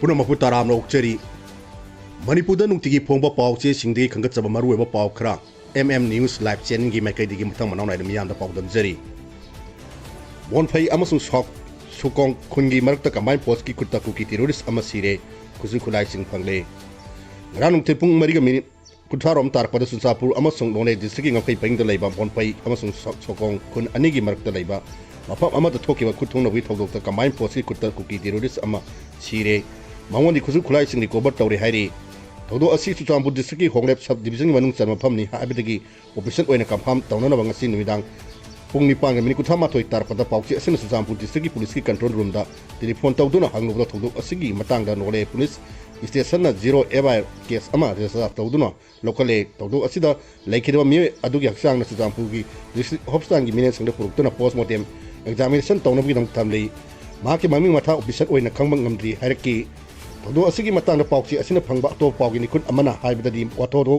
पुनमकु ताराम लोकचरी मणिपुर नुक्तिगी फोंबा पाउचे सिंगदे खंगचब मरुएबा पाउ खरा news live channel की मैकैदिगी मथंग मनाव नाय मियामदा पाउदम जरी बोनफई अमसुं सुकोंग खुनगी मरक्ता कंबाइन पोस्ट की कुत्ता कुकी टेरोरिस्ट अमा सिरे खुजु खुलाइसिंग फंगले ngran ungte pung mariga minute kutharom tarpada susapur amasung lone district ngakai pengda leiba bonpai amasung sokong kun anigi marakta leiba mafam amada thokiba kuthungna wi thodokta combine post kutta kuki terrorist ama sire mangoni khusu khulai sing recover tawri hairi thodo asi chutambu district honglep sub division manung charma phamni habidagi operation oina confirm tawnana bangasi numidang pung ni pang minute kuthama thoi tarpada pauchi asina susapur district police ki control room da telephone tawduna hangno thodo asigi matangda nole police station zero एबाय case अमा रेसा तौदुना लोकले तौदु असिदा लेखिदबा मी अदुगी हक्सांग न सुजामपुगी district hospital की मिने संग पुरुक्तुना postmortem examination तौनबगी दम थमले माके mummy मथा ऑफिसर ओइना खंगबं ngamdri हायरकी तौदु असिगी मतंग पाउची असिना फंगबा तो पाउगी निकुन अमना हायबददी वाथोदो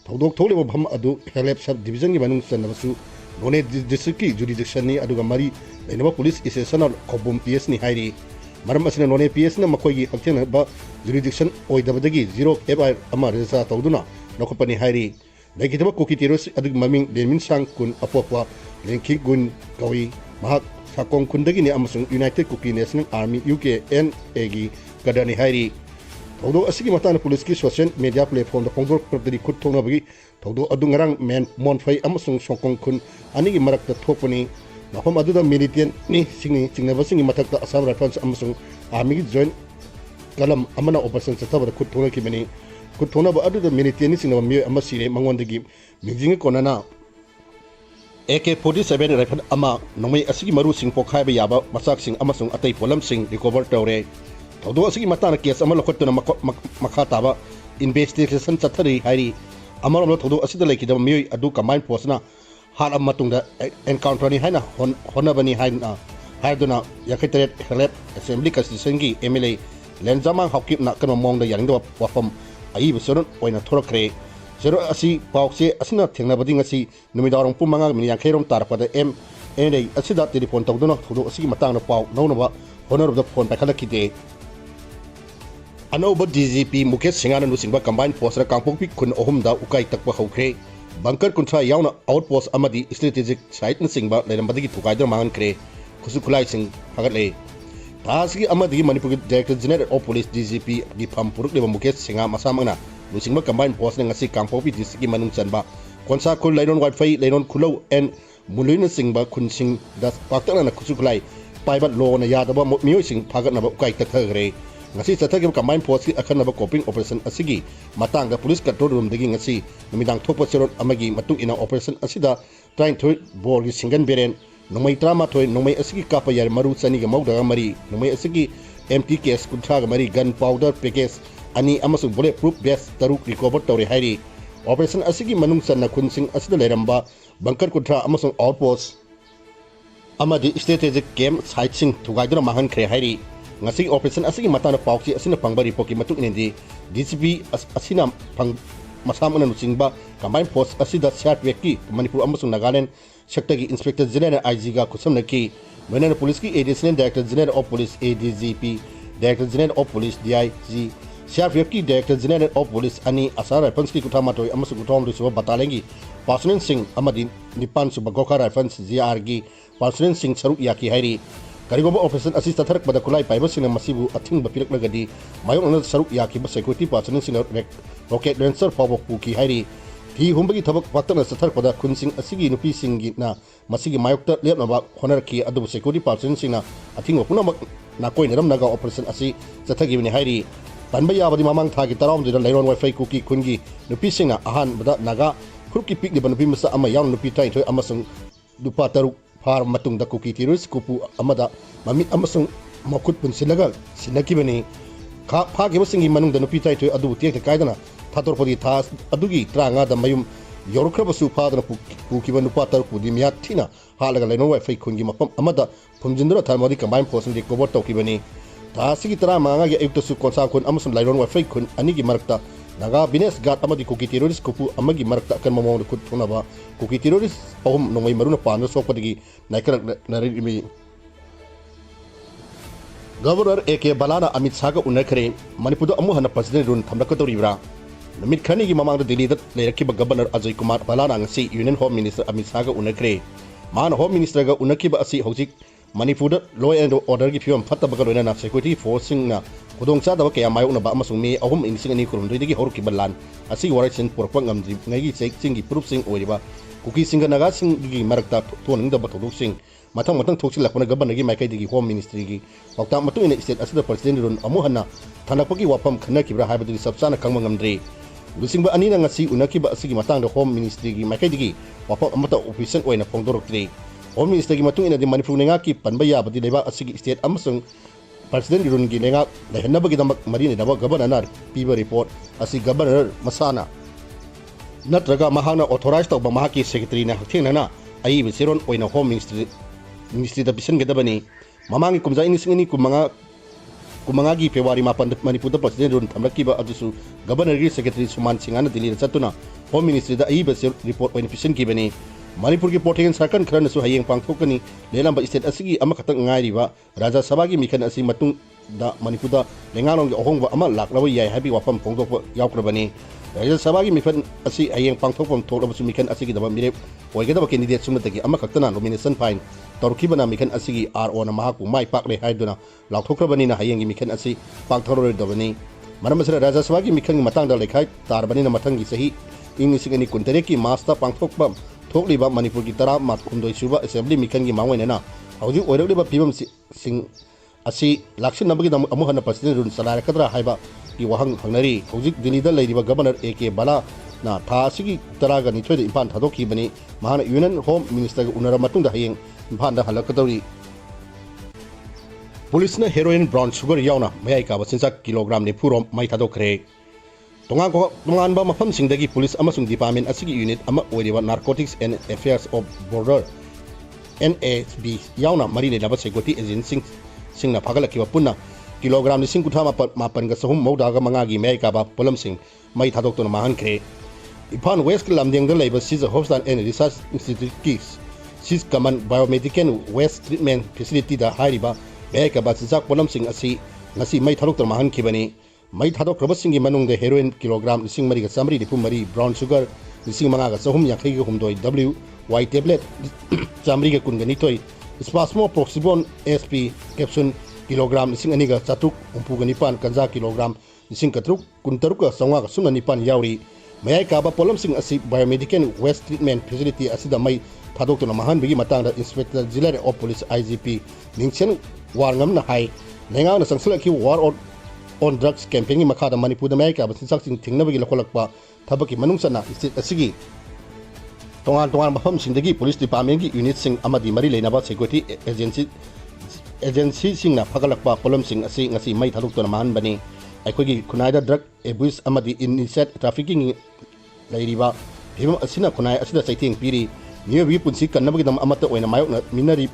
तौदोक थोलेबो भम अदु हेलेप सब डिवीजन की मनुंग सनबसु नोने डिस्ट्रिक्ट की जुरिडिक्शन नि अदुगा मरी लेनबा पुलिस स्टेशन खोबुम पीएस नि हायरी मरम असने नोने पीएस न मखोगी हक्चन बा जुरिडिक्शन ओइदबदगी जीरो एफआईआर अमा रेजिस्टर तौदुना नखपनि हायरी लेखिदबा कुकी टेरोरिस्ट अदुग ममिंग देमिन सांग कुन अपोपा लेंखि गुन कवि महाक साकोंग खुंदगी ने अमसुंग united Kuki national army UK NA कदनी हायरी तौदो असिगी मतान पुलिस की सोशल मीडिया प्लेटफॉर्म द फोंदोर प्रदरी खुद थोंगबगी तौदो अदुंगरंग मेन मोनफई अमसुंग सोकोंग खुन अनिगी मरक्ता थोपनी मफम अदुदा मिलिटेंट नि सिंगनी चिंगनबसिंगी मथक्ता असम राइफल्स अमसुंग आर्मी की जॉइंट कलम अमना ऑपरेशन चथबद खुद थोनकिबनी खुद थोनब अदुदा मिलिटेंट नि सिंगनब मिय अमा सिरे मंगोंदगी मिजिंग कोनना AK-47 राइफल अमा नोमई असिगी मरु सिंग पोखायब याबा मसाक सिंग अमसुंग अतै पोलम सिंग रिकवर तौरे थौदो असिगी मताना केस अमा लखतुना मखा ताबा इन्वेस्टिगेशन चथरी हायरी अमरम थौदो असिदा लेखिदब मिय अदु कमांड पोस्टना हाल अमतुंगदा एनकाउंटर नि हायना होनबनी हायना हायदुना याखैतरेट हेलेप असेंबली कंस्टिट्यूशन की एमएलए लेंजामांग हॉकिप ना कनो मोंगदा यांगदो वाफम आई बसरन ओइना थोरखरे जरो असि पाउसे असना थेंगनाबदि ngasi नुमिदारंग पुमंगा मिनि यांखैरोम तारपदा एम एनए असिदा टेलीफोन तौदुना थौदो असिगी मतांगना पाउ नौनबा होनरबदा फोन पाखलखिदे अनौब डीजीपी मुकेश सिंगाना नुसिंगबा कंबाइन फोर्स कांगपोकपी खुन अहुमदा उकाई तकबा हौख्रे बंकर कुंथा यावना आउटपोस्ट अमदी स्ट्रेटेजिक साइट नसिंगबा लेरमबदगी थुकाइदर मांगनख्रे खुसु खुलाइसिंग फगले तासगी अमदी Manipur director general of police DGP की फम पुरुकलेबा मुकेश सिंगा मसामंगना नुसिंगबा combine force ngasi Kangpokpi district की मनुंग चनबा कोनसा खुल लेनोन वाइफाई लेनोन खुलौ एन मुलुइन सिंगबा खुनसिंग दस पाक्तना खुसु खुलाई पाइबा लोन यादबा मियोसिंग फागतनबा उकाई तकथगरे ngasi चथगे कंबाइन फोर्स की अखनबा कोपिंग ऑपरेशन असिगी मतंग पुलिस कंट्रोल रूम दगी ngasi नुमिदांग थोप सेरोन अमगी मतुंग इना ऑपरेशन असिदा ट्राइन थोय बोर की सिंगन बेरेन नोमई ट्रामा थोय नोमई असिगी कापा यार मरु चनी ग मौदगा मरी नोमई असिगी एमटी केस कुंठा ग मरी गन पाउडर पैकेज अनि अमसुंग बुलेट प्रूफ बेस तरुक रिकवर तौरे हायरी ऑपरेशन असिगी मनुंग चन्ना खुनसिंग असिदा लेरंबा बंकर कुंठा अमसुंग आउटपोस्ट अमदी स्ट्रेटेजिक कैम्प साइटसिंग थुगाइदुना माहनख्रे हायरी ngasi operation asigi matana pauchi asina pangba report ki matuk indi DCP asina pang masamana nuchingba combined force asida chat weki manipur amasung nagaland sector ki inspector general IG ga kusamna ki Manana police ki additional director general of police ADGP director general of police DIG chat weki director general of police ani asara rifles ki kuthama toy amasung uthom rusuba batalengi Parsunan Singh amadi nipan suba gokha rifles GR gi Parsunan Singh saruk yaki hairi करिगोबा operation असि तथरक बदा खुलाई पाइबा Singh मसिबु a thing बपिरक लगदी मायोन सरुक याकी security person Singh rocket launcher फाव पुकी हाइरी थी हुंबगी थबक पक्तन सथरक बदा खुन सिंह असिगी नुपी सिंह ना मसिगी मायोक्ता लेपनबा होनर की अदु सिक्योरिटी पर्सन सिंह अथिंग पुनमक नाकोय नरम नगा ऑपरेशन असि चथगिबनि हाइरी पनबा याबदी ममंग थागी तराम दिना लेरोन वाइफाई कुकी खुनगी नुपी सिंह अहान बदा नगा खुरुकी पिक नुपी मसा अमा याव नुपी ताइ थोय अमसंग दुपा तरुक फार मतुंग कुकी टेरोरिस्ट कुपु अमदा ममी अमसुंग मखुत पुनसिलगा सिनकिबनी खा फागिबसिंगी मनुंग द नुपी ताइथोय अदु तेक कायदना थातोरपदी था अदुगी 35 द मयुम योरख्रबसु फादना पुकिबा नुपा तरपुदी मिया थिना हालगा लेनो वाइफाई खुंगी मफम अमदा फुमजिंदरा थर्मोदी कंबाइन फोर्स दि कवर तौकिबनी तासिगी 35 गे अयुक्तसु कोनसा खुन अमसुंग लाइरोन वाइफाई खुन अनिगी मरक्ता naga bines gat amadi kuki terrorist kupu amagi marakta kan mamong kut thunaba kuki terrorist ahum nongai maruna pano sokpadigi naikar narimi Governor A.K. Balana Amit Saga Unakare, Manipuda Amuhana President Run Tamakatoribra. Namit Khanigi Mamang Delhi that Lakiba Governor Ajay Kumar Balana and Sea Union Home Minister Amit Saga Unakare. Man Home Minister Unakiba Asi Hojik, Manipuda, Law and Order give you a Patabagarana security forcing Kudong Sadawaka Mayuna Bamasumi, a home in Singapore, Ridi Horkibalan, Asi Warison for Pangam, Nagi Singi, Proof Oiva, Kuki Singanaga Singi Marakta, Toning the Battle Sing. Matang Toksi Lakona Gabanagi Makai Home Ministry, Wakta Matu in State as the President Run Amuhana, Tanapaki Wapam Kanaki Habit Subsana Kangamdre. Losing by Anina Nasi Unakiba Sigi Matang the Home Ministry, Makai, Wapam Amata Officer Oina Pondor Tree. Home Ministry Matu in the Manifunangaki, Panbaya, but the Leva Sigi State Amazon, President Run Gilenga, the Hanabagam Marine, the Governor, Piva report, as the Governor Masana. Natraga Mahana authorized of Bamaki Secretary Nahatina, I will Siron Oina Home Ministry da Bisan Gadabani, Mamangi Kumza Inisini Kumangagi February Mapan Maniputa President Run Tamrakiba Adusu, Governor Secretary Suman Singana Dili Satuna, Home Ministry da Ibas report on Efficient Gibani, Manipur reporting and second Kranasu Hayang Pangtokani, Lelamba State Asigi Amakatang Riva, Raja Sabagi Mikan Asi Matung da Manipuda, Lenganong Ohongwa Amal Laklawi, Happy Wapam Pongok Yakrabani. Raja Sabagi Mikan Asi Hayang Pangtokam told of Sumikan Asigi the Mire, or get a candidate Sumataki Amakatana, Luminescent Pine. Torkibana Mikan Asigi are on a Mahaku, my Pakle Haiduna, Lautokrabanina Hayangi Mikan Asi, Pangtoro Dovani. Maramasra Raja Swagi Mikan Matanga Lekai, Tarbanina Matangi Sahi, English and Kuntereki, Master Pangtokbam, Tokliba Manipur Gitara, Matkundo Suba, Assembly Mikangi Mawanena. How do you order about people sing Asi, Lakshan Nabagam Amuhana President Sarakatra Haiba, Iwahang Hangari, Hozik Dinida Lady Governor A.K. Bala. Na Tasigi Taraga Nitro in Pantadoki Bani, Mahana Union Home Minister Unaramatunda Haying, Panda Halakatari. Police na heroin brown sugar yauna, Mayaka was in a kilogram ni Purom, Maitadokre. Tongan ba Mafam Singdagi Police Amasung Department Asigi Unit Ama Odiva Narcotics and Affairs of Border NASB Yauna Marine Lava Security Agency Singna Pagalakiwa Puna, kilogram ni Singutama Mapangasahum Modaga Mangagi Mayaka Polam Sing, Maitadok Mahan Kre. Upon West Lamding the Labor sees a Hostan and Research Institute Keys. She's command biomedical West Treatment Facility the Hariba, Beka Batizak Polam Sing Asi, Nasi Mai Tarok Mahan Kibani, Mai Tadok Robasing Manung the heroin kilogram, the Sing Marie Samri, the Pumari, brown sugar, the Sing Managa, Sohum Yaki Humdoi, W, white tablet, Samriga Kunganitoi, Spasmo Proxibon SP, capsule, kilogram, the Sing Aniga, Satuk, Umpuganipan, Kanza kilogram, the Sing Katruk, Kuntaruka, Sanga, Sunanipan Yauri. May I cover Polam Sing Asi biomedical West Treatment Facility Asida Mai Padok to Namahan Bigi Matanga Inspector Zillary of Police IGP Ningsen Warngam na Hai Lenga na Sangsulaki War on Drugs Campaign in Makada Manipuda America but instructing Tingnabagi Lokolakpa Tabaki Manungsana Asigi Tongan Maham Sindagi Police Department Unit Sing Amadi Marile Naba Security Agency Sing na Pagalakpa Polam Sing Asi Mai Tadok to Namahan Bani Aikogi Kunaida drug abuse Amadi illicit trafficking Lairiba, Him Asina Kunai Asida Saiting Piri, near Vipunsi Kanabagam Amata when a Mayona Minari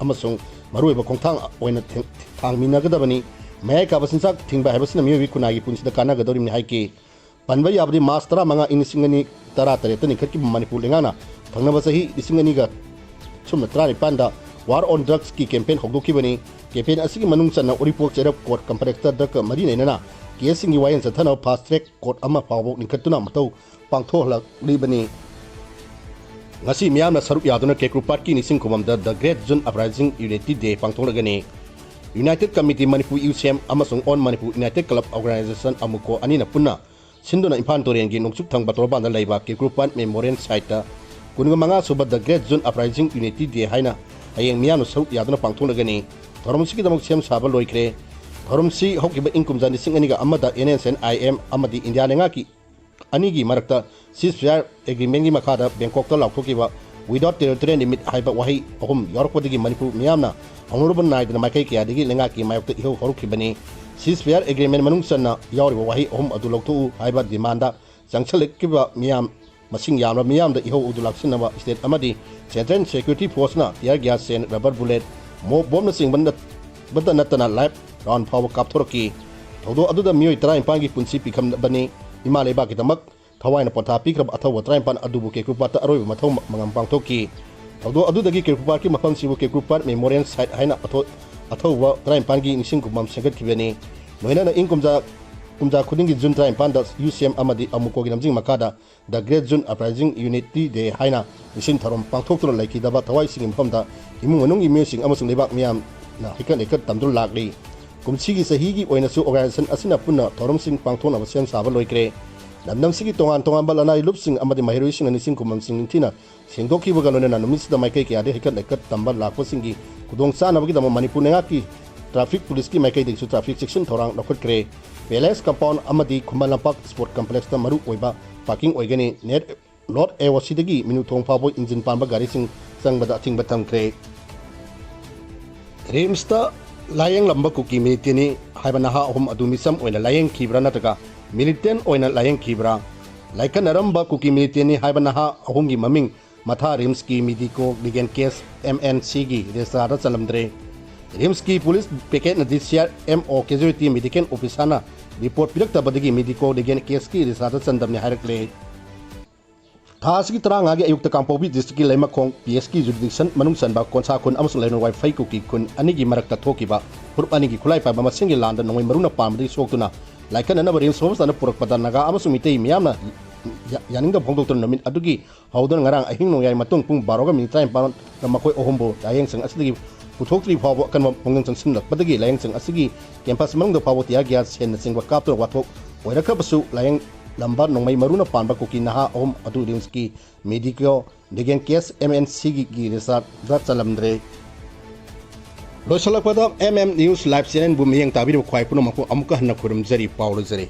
Amazon, Maruba Kontang when a Tang Minagadabani, Mayaka was in Sak, Ting by Havasina Miri Kunai Punch the Kanagadorim Haiki, Panvay Abdi Master Manga in Singani Tarata, Kaki Manipulingana, Tangavasahi, the Singaniga, Sumatari Panda, War on Drugs Key Campaign Hogokibani, Campaign Asing Manungsana, Oripo Cherep Court, Compactor Daka Marina, Kiasing Iwayan Satana, Past Track, Court Ama Pavo, in Katuna Mato, Pangtola, Libani. Nasi Miana Sarup Yaduna Kekru Parki ni Sinkumam, the Great Zone Uprising Unity Day, Pangtolagani. United Committee Manipu UCM, Amazon on Manipu United Club Organization, Amuko, Anina Puna, Sinduna Impantorian, Nuksuk Tang Batroban, the Laiba, Kekru Pan Memorial Site, Kungamanga, so but the Great Zone Uprising Unity Day, Haina, Ayang Miano Sarup Yaduna Pangtolagani, Toromsiki the Moxiam Saba Loikre, Toromsi, Hokiba Inkumzani Singaniga Amada, NSN, IM, Amadi, Indianangaki. Anigi Marakta, ceasefire agreement Makada, Bangkok Laukiba, without territory limit Hyper Wahi, Home, Yorkodi Manipu, Miamna, Honorable Night, and Makaki, Adigi, Langaki, Mayok Hill, Horkibani, ceasefire agreement Manungsana, Yori Wahi, Home Adulotu, Hyper Demanda, Sanctuary Kiba, Miam, Masing Yama, Miam, the Iho Udulaxinava, State Amadi, Central Security Force, Tear Gas and Rubber Bullet, more bonusing, but the Natana Lab, round power cap Turkey. Although other Mui Train Pangi Punsi become Bani. Imale Bakitamak, Tawai na Pota Pikrab Atawa Trampan Adubu Kekupata Aroy Matom Mangampang Toki. Although Adu the Kekupaki Mapang Sibu Kekupat Memorial Site Haina अथौबा 35 की निसिंग कुमम सेंगतखिबनी लोइना कुमजा खुदिंगी जुन 35 दा UCM अमदी अमुको की नमजिंग मकादा the great June uprising unity day हाइना निसिंग थरम पांथोक्तुना लाइखिदबा थवाई सिंग मफमदा इमुंग मनुंग इमेसिंग अमसुंग लेबाक मियाम ना हिकन एकत तमदुल लागली कुमसीगी सहीगी ओइनासु ऑर्गेनाइजेशन असिना पुन्ना थरमसिंग पांथोना सेम साबा लोइक्रे लमदमसिगी तोंगान तोंगान लनाई लुपसिंग अमदी महिरोइसिंग निसिंग कुममसिंग निंथिना सेंगदोखिबगा लोनेना नुमिसदा माइकै कयादे हिकत एकत तंबा लाखोसिंगी खुदोंग चानबगी दम मणिपुर नेंगाकी ट्रैफिक पुलिस की माइकै दिसु ट्रैफिक सेक्शन थोरांग लखटक्रे पैलेस कंपाउंड अमदी खुमल लंपाक स्पोर्ट कॉम्प्लेक्स मरु ओइबा पार्किंग ओइगनी नेट नॉट एवसीदगी मिनुथोंग फाबो इंजिन पानबा गारीसिंग संगबदा अथिंग थमक्रे रिम्सता लायंग लंबा कुकी मिलिटेनी हाइबा नहा अहम अदु मिसम ओइना लायंग खिब्रा नतका मिलिटेंट ओइना लायंग खिब्रा लाइकन नरंबा कुकी मिलिटेनी हाइबा नहा अहमगी ममिंग मथा रिम्स की मिडिको लिगेन केस MNC की रेस्टारा चलमद्रे रिम्स की पुलिस पैकेट नदी CRMO casualty medical officer report पिरक्तबदगी मेडिको लिगेन केस की रेस्टारा चंदमने हाइरक्ले थास की तरह आगे अयुक्त कांपोबी डिस्ट्रिक्ट की लेमखोंग PS की जुडिक्शन मनुंग सनबा कोनसा खुन अमसुंग लेनो वाइफाई कुकी खुन अनि की मरक्ता थोकिबा हुरुप अनि की खुलाई पाबा मसिंगी लांद नोंगै मरुना पामदि सोक्तुना लाइकन अनब रिम्स होमसना पुरकपदा नगा अमसुंग मितै मियामना यानिंग फोंदोक्तुन नमित अदुगी हौदन ngarang अहिंग नोंयाय मतुंग पुंग 12 मिनिट 35 मखोय अहोमबो लायंग संग असदगी पुथोक्त्री फावो कन पोंगन संसिनलकपदगी लायंग संग असगी कैंपस मंग दो फावो तिया ग्यास सेन सिंगवा कापतो वाथोक ओइरखबसु लायंग लंबा नोंमै मरुना पानबा कुकी नहा अहोम अदु रिम्स की मेडिको लिगेन केस MNC की रिसर्च दा चलमद्रे लोसलकपदा MM न्यूज़ लाइव चैनल बु मियंग ताबिरो ख्वाइ पुनो मखो अमुका हन्ना खुरम जरी पावलो जरी